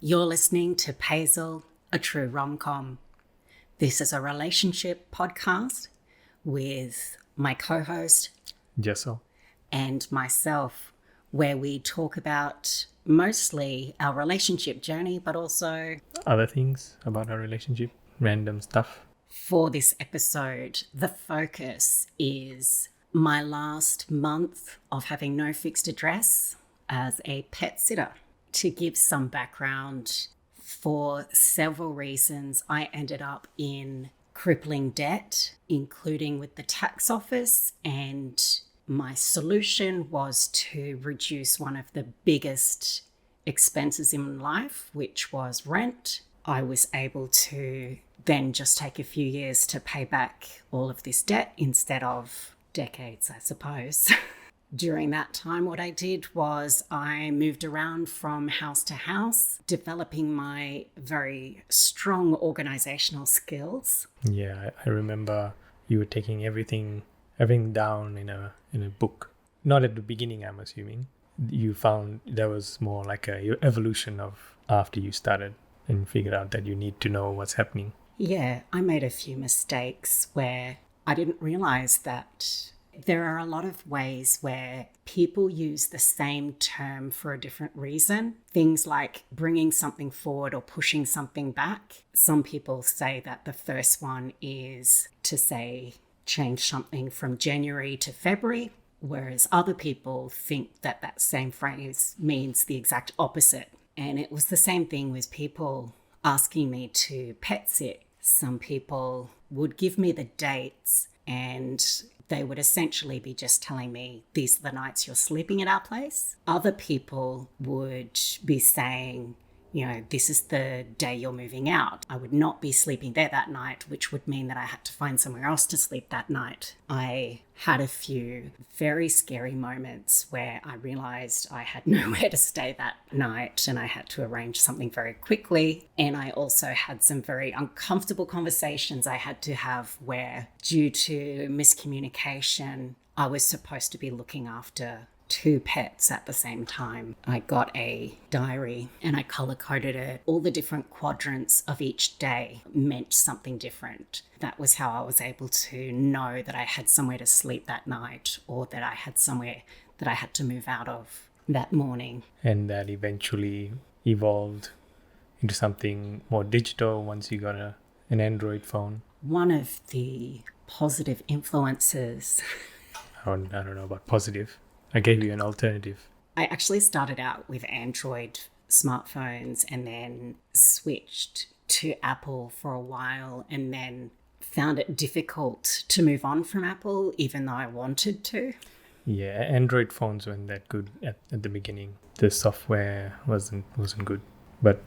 You're listening to Paisal, a true RomCom. This is a relationship podcast with my co-host, Jessal, and myself, where we talk about mostly our relationship journey, but also other things about our relationship, random stuff. For this episode, the focus is my last month of having no fixed address as a pet sitter. To give some background, for several reasons, I ended up in crippling debt, including with the tax office, and my solution was to reduce one of the biggest expenses in life, which was rent. I was able to then just take a few years to pay back all of this debt instead of decades, I suppose. During that time, what I did was I moved around from house to house, developing my very strong organizational skills. Yeah, I remember you were taking everything down in a book. Not at the beginning, I'm assuming. You found there was more like a evolution of after you started and figured out that you need to know what's happening. Yeah, I made a few mistakes where I didn't realize that there are a lot of ways where people use the same term for a different reason. Things like bringing something forward or pushing something back. Some people say that the first one is to say change something from January to February, whereas other people think that that same phrase means the exact opposite. And it was the same thing with people asking me to pet sit. Some people would give me the dates and they would essentially be just telling me, these are the nights you're sleeping at our place. Other people would be saying, this is the day you're moving out. I would not be sleeping there that night, which would mean that I had to find somewhere else to sleep that night. I had a few very scary moments where I realized I had nowhere to stay that night and I had to arrange something very quickly. And I also had some very uncomfortable conversations I had to have where, due to miscommunication, I was supposed to be looking after 2 pets at the same time. I got a diary and I color-coded it. All the different quadrants of each day meant something different. That was how I was able to know that I had somewhere to sleep that night or that I had somewhere that I had to move out of that morning. And that eventually evolved into something more digital once you got an Android phone. One of the positive influences... I don't know about positive. I gave you an alternative. I actually started out with Android smartphones and then switched to Apple for a while and then found it difficult to move on from Apple, even though I wanted to. Yeah, Android phones weren't that good at the beginning. The software wasn't good, but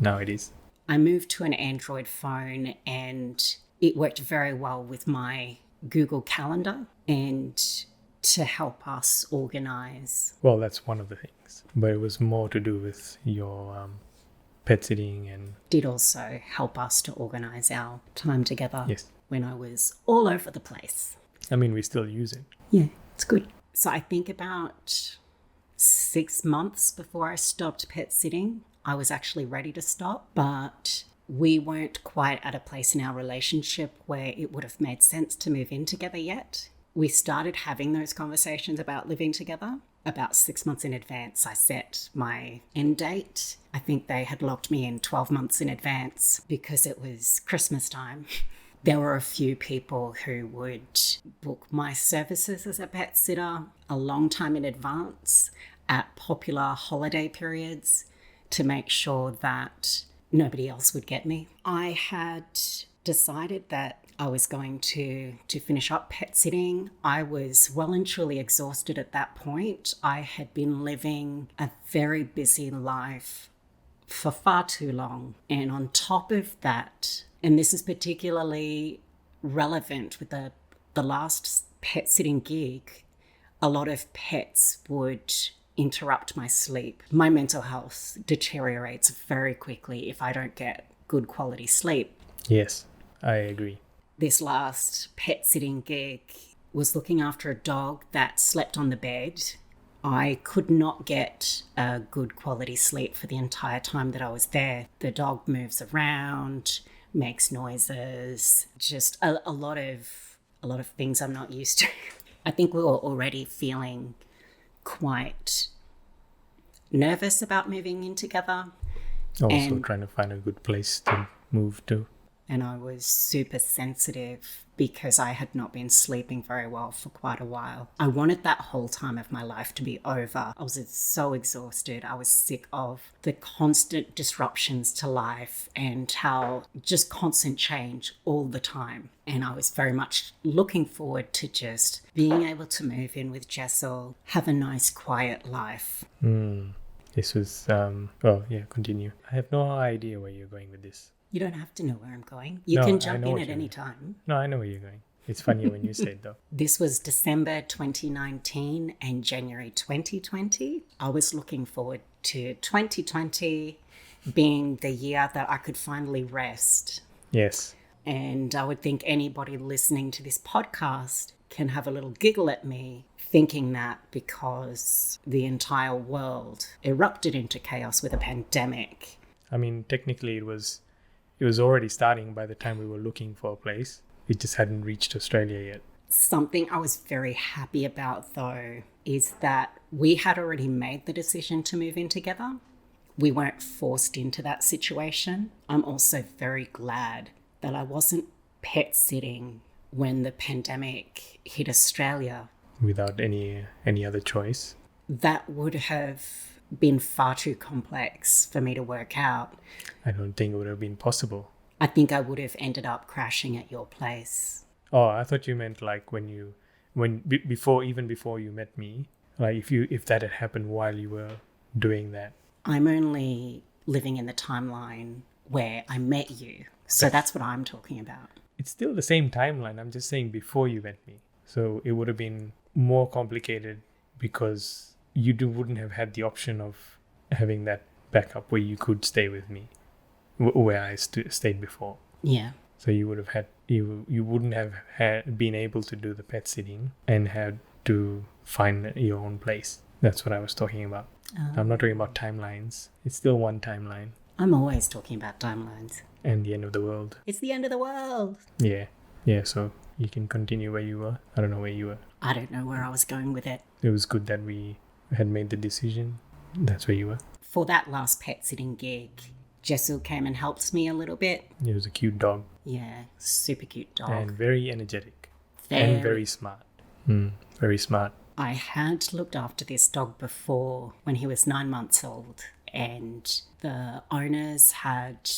now it is. I moved to an Android phone and it worked very well with my Google Calendar and to help us organize. Well, that's one of the things, but it was more to do with your pet sitting and did also help us to organize our time together. Yes. When I was all over the place. I mean, we still use it. Yeah, it's good. So I think about 6 months before I stopped pet sitting, I was actually ready to stop, but we weren't quite at a place in our relationship where it would have made sense to move in together yet. We started having those conversations about living together. About 6 months in advance, I set my end date. I think they had locked me in 12 months in advance because it was Christmas time. There were a few people who would book my services as a pet sitter a long time in advance at popular holiday periods to make sure that nobody else would get me. I had decided that I was going to finish up pet sitting. I was well and truly exhausted at that point. I had been living a very busy life for far too long. And on top of that, and this is particularly relevant with the last pet sitting gig, a lot of pets would interrupt my sleep. My mental health deteriorates very quickly if I don't get good quality sleep. Yes, I agree. This last pet sitting gig was looking after a dog that slept on the bed I could not get a good quality sleep for the entire time that I was there. The dog moves around, makes noises, just a lot of things I'm not used to. I think we were already feeling quite nervous about moving in together. Also trying to find a good place to move to. And I was super sensitive because I had not been sleeping very well for quite a while. I wanted that whole time of my life to be over. I was so exhausted. I was sick of the constant disruptions to life and how just constant change all the time. And I was very much looking forward to just being able to move in with Jessal, have a nice quiet life. This was, continue. I have no idea where you're going with this. You don't have to know where I'm going. You can jump in at any time. No, I know where you're going. It's funny when you say it, though. This was December 2019 and January 2020. I was looking forward to 2020 being the year that I could finally rest. Yes. And I would think anybody listening to this podcast can have a little giggle at me thinking that because the entire world erupted into chaos with a pandemic. I mean, technically it was already starting by the time we were looking for a place. It just hadn't reached Australia yet. Something I was very happy about, though, is that we had already made the decision to move in together. We weren't forced into that situation. I'm also very glad that I wasn't pet sitting when the pandemic hit Australia. Without any other choice. That would have been far too complex for me to work out. I don't think it would have been possible. I think I would have ended up crashing at your place. Oh, I thought you meant like before you met me, like if that had happened while you were doing that. I'm only living in the timeline where I met you, so that's what I'm talking about. It's still the same timeline. I'm just saying before you met me. So it would have been more complicated because you wouldn't have had the option of having that backup where you could stay with me, where I stayed before. Yeah. So you would have had you wouldn't have been able to do the pet sitting and had to find your own place. That's what I was talking about. I'm not talking about timelines. It's still one timeline. I'm always talking about timelines. And the end of the world. It's the end of the world. Yeah. So you can continue where you were. I don't know where you were. I don't know where I was going with it. It was good that we had made the decision. That's where you were. For that last pet sitting gig, Jessal came and helped me a little bit. It was a cute dog. Yeah, super cute dog. And very energetic. And very smart. Very smart. I had looked after this dog before when he was 9 months old, and the owners had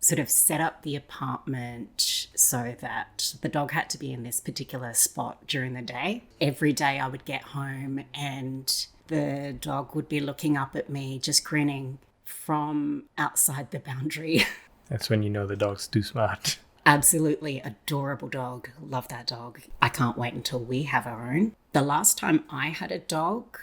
sort of set up the apartment so that the dog had to be in this particular spot during the day. Every day I would get home and the dog would be looking up at me, just grinning from outside the boundary. That's when you know the dog's too smart. Absolutely adorable dog. Love that dog. I can't wait until we have our own. The last time I had a dog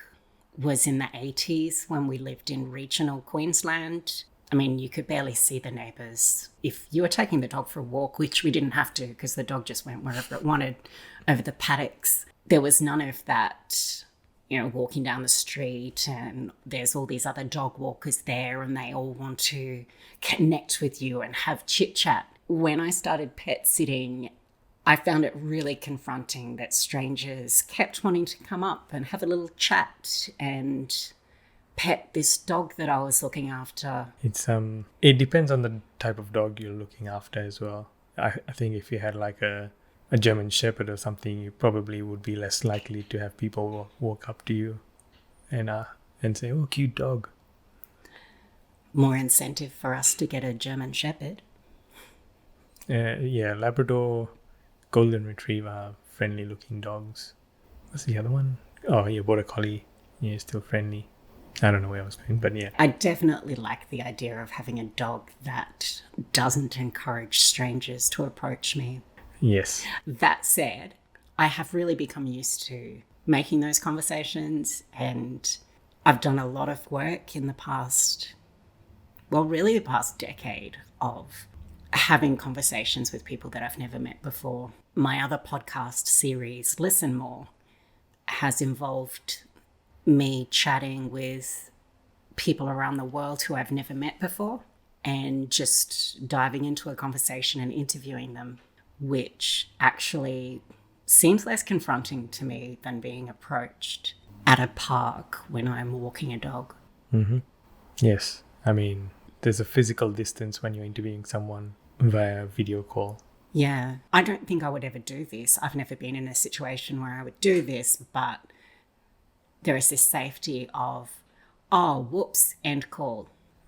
was in the 80s when we lived in regional Queensland. I mean, you could barely see the neighbours. If you were taking the dog for a walk, which we didn't have to because the dog just went wherever it wanted over the paddocks, there was none of that, walking down the street and there's all these other dog walkers there and they all want to connect with you and have chit chat. When I started pet sitting, I found it really confronting that strangers kept wanting to come up and have a little chat and pet this dog that I was looking after. It depends on the type of dog you're looking after as well. I think if you had like a German Shepherd or something, you probably would be less likely to have people walk up to you and say, "Oh, cute dog." More incentive for us to get a German Shepherd. Labrador, Golden Retriever, friendly looking dogs. What's the other one? Oh, yeah, Border Collie. Yeah, still friendly. I don't know where I was going, but yeah. I definitely like the idea of having a dog that doesn't encourage strangers to approach me. Yes. That said, I have really become used to making those conversations, and I've done a lot of work in the past decade of having conversations with people that I've never met before. My other podcast series, Listen More, has involved me chatting with people around the world who I've never met before and just diving into a conversation and interviewing them, which actually seems less confronting to me than being approached at a park when I'm walking a dog. Mm-hmm. Yes. I mean, there's a physical distance when you're interviewing someone via video call. Yeah. I don't think I would ever do this. I've never been in a situation where I would do this, but there is this safety of, oh, whoops, end call.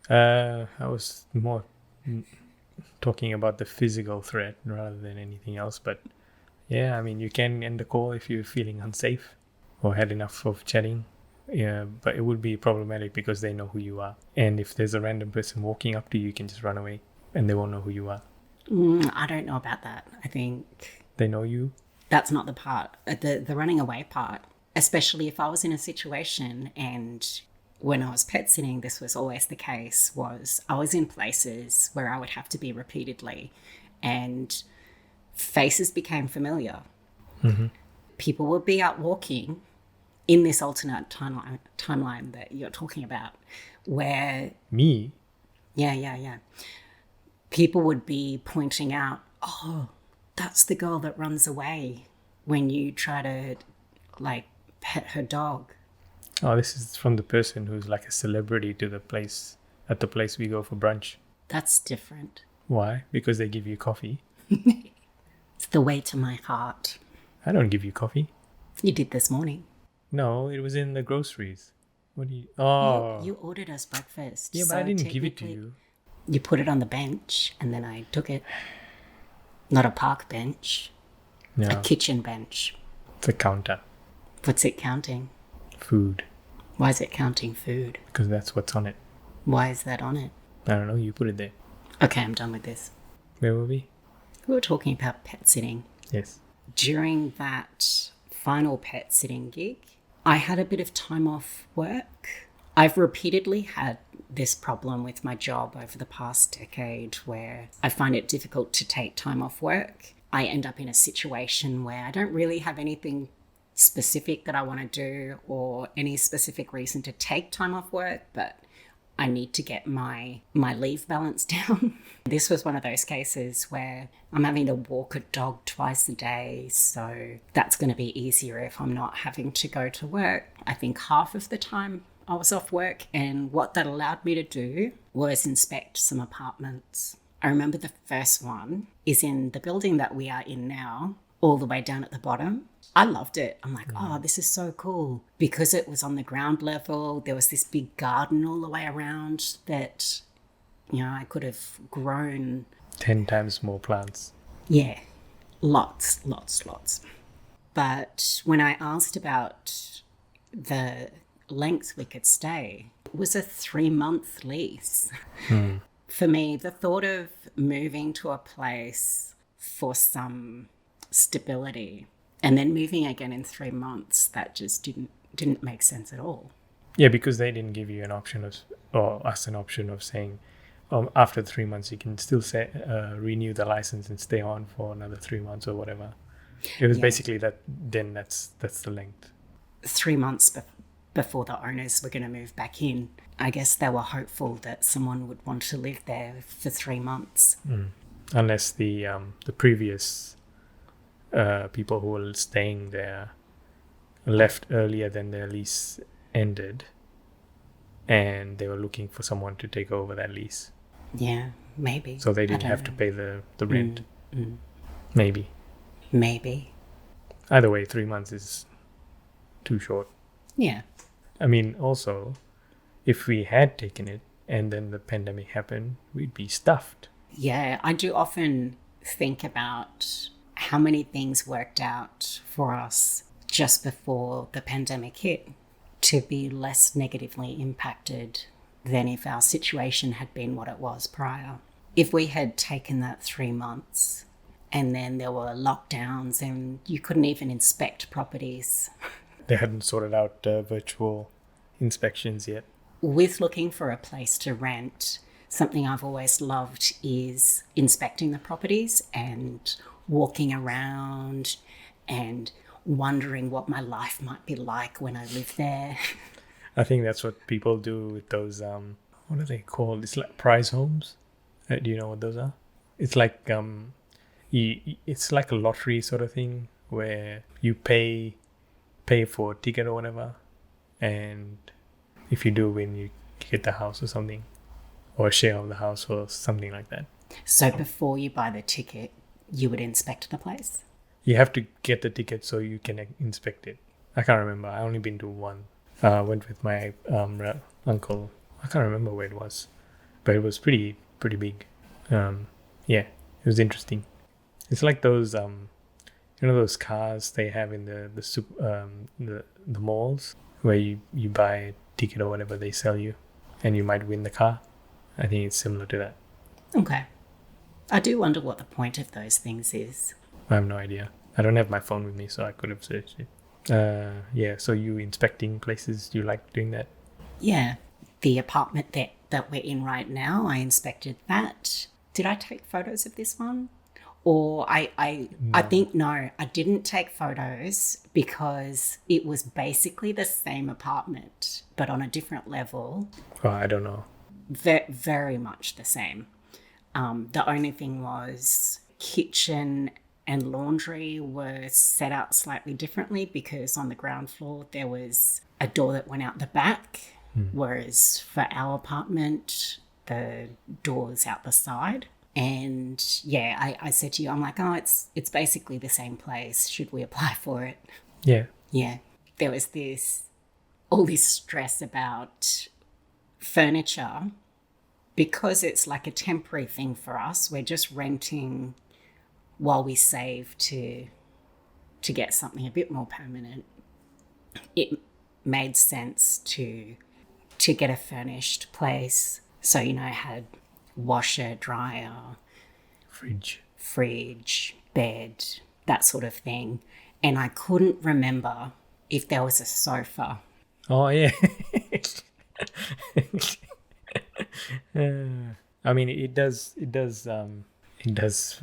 I was more talking about the physical threat rather than anything else. But yeah, I mean, you can end the call if you're feeling unsafe or had enough of chatting. Yeah, but it would be problematic because they know who you are. And if there's a random person walking up to you, you can just run away and they won't know who you are. I don't know about that. I think They know you. that's not the part, the running away part, especially if I was in a situation, and when I was pet sitting, this was always the case, was I was in places where I would have to be repeatedly and faces became familiar. Mm-hmm. People would be out walking in this alternate timeline that you're talking about, where Me? yeah. People would be pointing out, oh, that's the girl that runs away when you try to, like, pet her dog. Oh, this is from the person who's like a celebrity to the place, at the place we go for brunch. That's different. Why? Because they give you coffee. It's the way to my heart. I don't give you coffee. You did this morning. No, it was in the groceries. What do you... Oh. You ordered us breakfast. Yeah, but so I didn't give it to technically you. You put it on the bench and then I took it. Not a park bench, No, a kitchen bench. it's a counter. What's it counting? Food. Why is it counting food? Because that's what's on it. Why is that on it? I don't know, you put it there. Okay, I'm done with this. Where were we? We were talking about pet sitting. Yes. During that final pet sitting gig, I had a bit of time off work. I've repeatedly had this problem with my job over the past decade where I find it difficult to take time off work. I end up in a situation where I don't really have anything specific that I want to do or any specific reason to take time off work, but I need to get my leave balance down. This was one of those cases where I'm having to walk a dog twice a day, so that's going to be easier if I'm not having to go to work. I think half of the time I was off work, and what that allowed me to do was inspect some apartments. I remember the first one is in the building that we are in now, all the way down at the bottom. I loved it. I'm like, oh, this is so cool. Because it was on the ground level, there was this big garden all the way around that, you know, I could have grown. 10 times more plants. Yeah, lots. But when I asked about the length we could stay, it was a 3-month lease. For me, the thought of moving to a place for some stability and then moving again in 3 months, that just didn't make sense at all. Yeah, because they didn't give you an option of, or us an option of saying, after 3 months you can still say renew the license and stay on for another 3 months or whatever. It was basically that. Then that's the length. 3 months before the owners were going to move back in, I guess they were hopeful that someone would want to live there for 3 months. Unless the previous people who were staying there left earlier than their lease ended, and they were looking for someone to take over that lease. Yeah, maybe. So they didn't have to pay the rent. Maybe. Either way, 3 months is too short. Yeah. I mean, also, if we had taken it and then the pandemic happened, we'd be stuffed. Yeah, I do often think about how many things worked out for us just before the pandemic hit to be less negatively impacted than if our situation had been what it was prior. If we had taken that 3 months and then there were lockdowns and you couldn't even inspect properties. They hadn't sorted out virtual inspections yet. With looking for a place to rent, something I've always loved is inspecting the properties and walking around and wondering what my life might be like when I live there. I think that's what people do with those what are they called? It's like prize homes. Do you know what those are? It's like it's like a lottery sort of thing where you pay for a ticket or whatever, and if you do win, you get the house or something, or a share of the house or something like that. So before you buy the ticket, you would inspect the place? You have to get the ticket so you can inspect it. I can't remember. I only been to one. Went with my uncle. I can't remember where it was, but it was pretty big. Yeah, it was interesting. It's like those those cars they have in the malls where you buy a ticket or whatever they sell you, and you might win the car. I think it's similar to that. Okay. I do wonder what the point of those things is. I have no idea. I don't have my phone with me, so I could have searched it. Yeah, so you inspecting places, you like doing that? Yeah. The apartment that we're in right now, I inspected that. Did I take photos of this one? Or I think, no, I didn't take photos because it was basically the same apartment, but on a different level. Oh, I don't know. Very much the same. The only thing was kitchen and laundry were set out slightly differently because on the ground floor there was a door that went out the back, whereas for our apartment the door's out the side. And yeah, I said to you, I'm like, oh, it's basically the same place. Should we apply for it? Yeah. Yeah. There was all this stress about furniture because it's like a temporary thing for us. We're just renting while we save to get something a bit more permanent. It made sense to get a furnished place. So, had washer, dryer, fridge, bed, that sort of thing. And I couldn't remember if there was a sofa. Oh, yeah. I mean, it does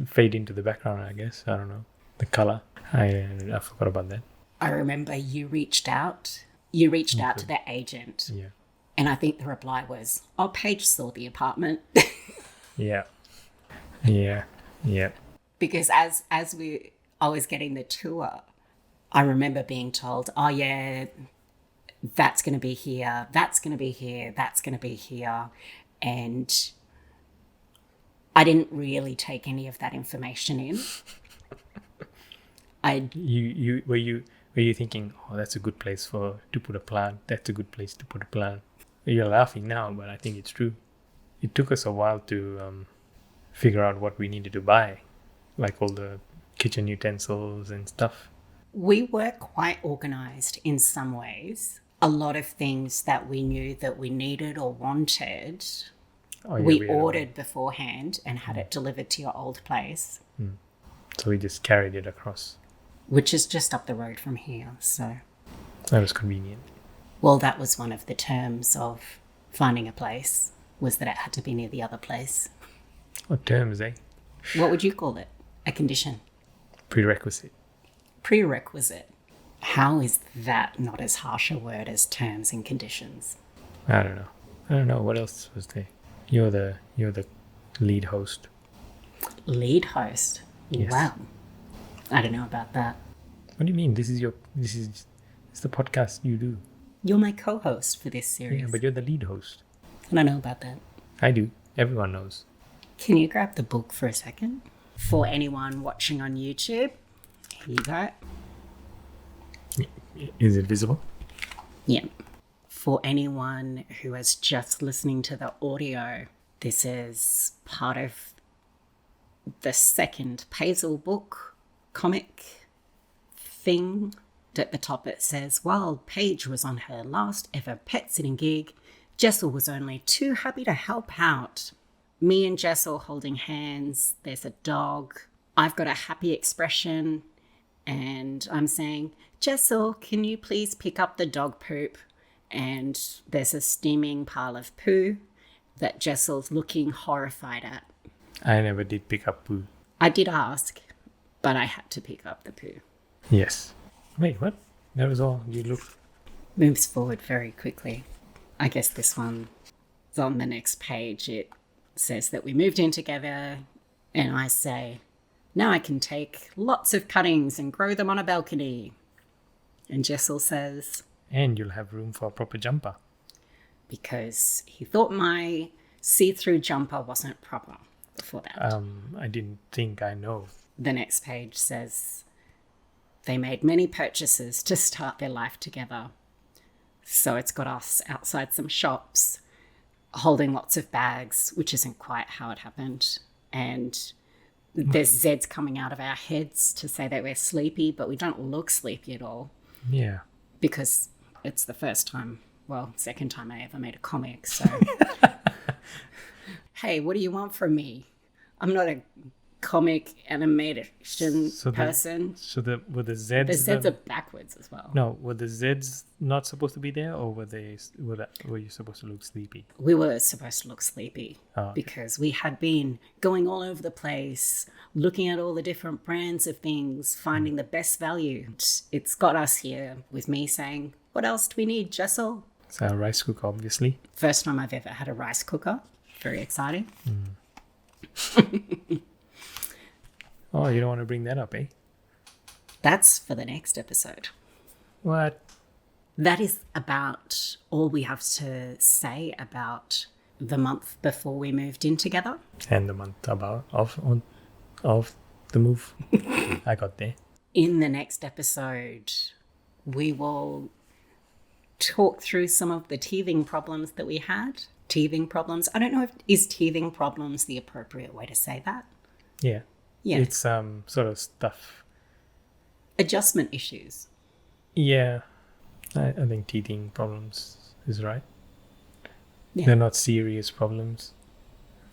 fade into the background, I guess. I don't know. The color. I forgot about that. I remember you reached out to the agent. Yeah. And I think the reply was, oh, Paige saw the apartment. Yeah. Because as I was getting the tour, I remember being told, oh yeah, that's going to be here, that's going to be here, that's going to be here. And I didn't really take any of that information in. Were you thinking, oh, that's a good place to put a plant, that's a good place to put a plant? You're laughing now, but I think it's true. It took us a while to figure out what we needed to buy, like all the kitchen utensils and stuff. We were quite organised in some ways. A lot of things that we knew that we needed or wanted, we ordered beforehand and had it delivered to your old place. So we just carried it across. Which is just up the road from here, so... That was convenient. Well, that was one of the terms of finding a place, was that it had to be near the other place. What terms, eh? What would you call it? A condition? Prerequisite. Prerequisite. How is that not as harsh a word as terms and conditions? I don't know. What else was there? You're the lead host. Lead host? Yes. Wow. I don't know about that. What do you mean? This is the podcast you do. You're my co-host for this series. Yeah, but you're the lead host. I don't know about that. I do. Everyone knows. Can you grab the book for a second? For anyone watching on YouTube, here you go. Is it visible? Yeah. For anyone who is just listening to the audio, this is part of the second Paisal book comic thing. At the top it says, while Paige was on her last ever pet sitting gig, Jessal was only too happy to help out. Me and Jessal holding hands, there's a dog. I've got a happy expression and I'm saying, Jessal, can you please pick up the dog poop? And there's a steaming pile of poo that Jessal's looking horrified at. I never did pick up poo. I did ask, but I had to pick up the poo. Yes. Wait, what? That was all. You look. Moves forward very quickly. I guess this one is on the next page. It says that we moved in together, and I say, now I can take lots of cuttings and grow them on a balcony. And Jessal says, And you'll have room for a proper jumper. because he thought my see-through jumper wasn't proper before that. I didn't think I know. The next page says, they made many purchases to start their life together. So it's got us outside some shops, holding lots of bags, which isn't quite how it happened. And there's Zeds coming out of our heads to say that we're sleepy, but we don't look sleepy at all. Yeah. Because it's the first time, well, second time I ever made a comic. So, hey, what do you want from me? I'm not a comic animation person. Were the Zeds? The Zeds are backwards as well. No, were the Zeds not supposed to be there, or were you supposed to look sleepy? We were supposed to look sleepy okay. because we had been going all over the place, looking at all the different brands of things, finding the best value. It's got us here with me saying, what else do we need, Jessal? It's a rice cooker, obviously. First time I've ever had a rice cooker. Very exciting. Oh, you don't want to bring that up, eh? That's for the next episode. What? That is about all we have to say about the month before we moved in together. And the month of the move. I got there. In the next episode, we will talk through some of the teething problems that we had. Teething problems. I don't know is teething problems the appropriate way to say that? Yeah. Yeah. It's sort of stuff. Adjustment issues. Yeah. I think teething problems is right. Yeah. They're not serious problems.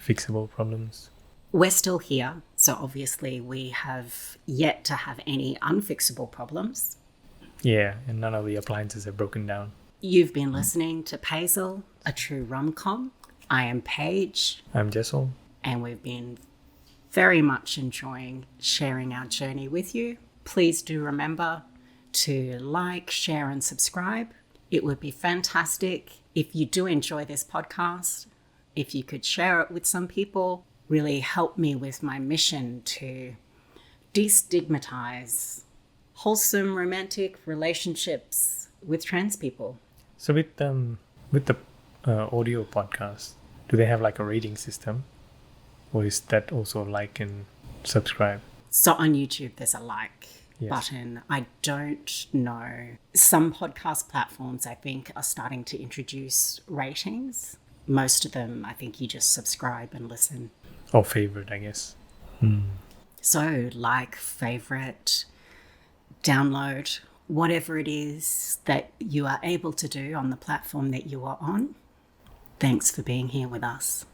Fixable problems. We're still here, so obviously we have yet to have any unfixable problems. Yeah, and none of the appliances have broken down. You've been listening to Paisal, a true RomCom. I am Paige. I'm Jessal. And we've been very much enjoying sharing our journey with you. Please do remember to like, share, and subscribe. It would be fantastic if you do enjoy this podcast, if you could share it with some people, really help me with my mission to destigmatize wholesome romantic relationships with trans people. So with the audio podcast, do they have like a rating system? Or is that also like and subscribe? So on YouTube, there's a like Yes. button. I don't know. Some podcast platforms, I think, are starting to introduce ratings. Most of them, I think you just subscribe and listen. Or favorite, I guess. So like, favorite, download, whatever it is that you are able to do on the platform that you are on. Thanks for being here with us.